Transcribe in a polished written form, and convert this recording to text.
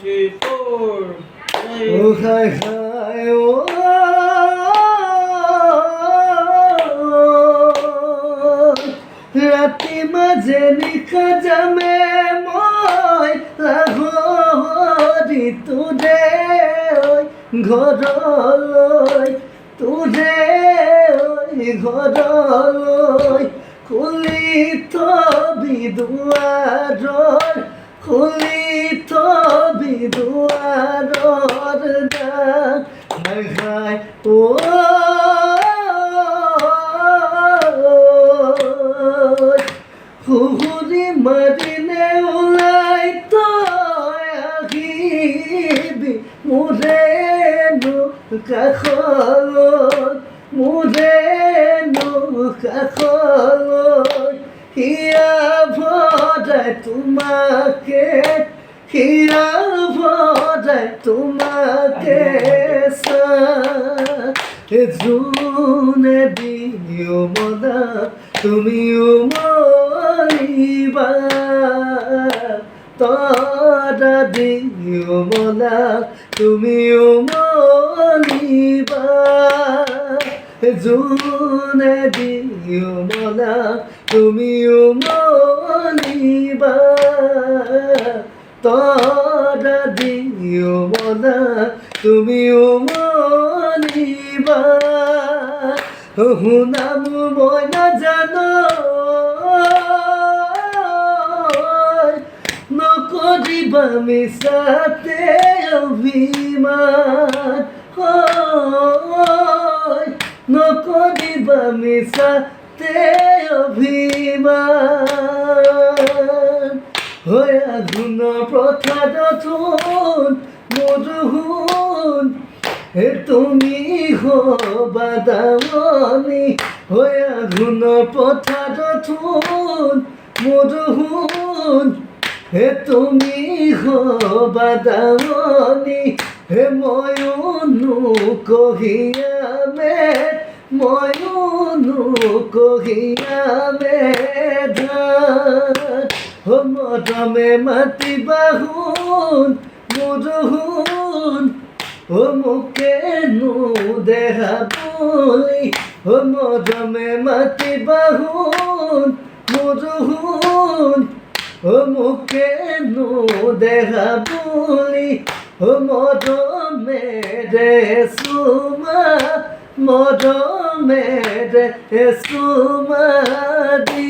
3, 4. Oh, hi, hi, oh. Rati maje nikha jame moi lahori today ঘৰলৈ তোৰে ঘৰলৈ খুলি থবি দুৱাৰৰ খুলি থবি দুৱাৰৰ দ্বাৰ হাই হাই হুহুৰি মাৰিলে ওলাই তই আহিবি মোৰেনো কাষলৈ মোৰেনো কাষলৈ হিয়া ভৰাই তোমাকে হিয়া ভৰাই তোমাকে যোনে দিও মনা তুমিও মৰিবা তৰা দিও মনা তুমিও মৰিবা যোনে দিও মনা তুমিও মৰিবা তৰা দিও মনা তুমিও মৰিবা শুনাম মই নাজানো নকৰিবা মিছাতে অভিমান নকৰিবা মিছাতে অভিমান হৈ আঘোণৰ পথাৰত মধুসোণ তুমি হবা দামনি হৈ আঘোণৰ পথাৰত মধুসোণ তুমি হবা দামনি ময়ো কহিয়ামে ধান মৰমে মাতিবা শুন মধুসোণ মোকেনো দেহা বুলি মৰমে মাতিবা শুন মধুসোণ মোকেনো দেহা বুলি মৰমেৰে চুমা দি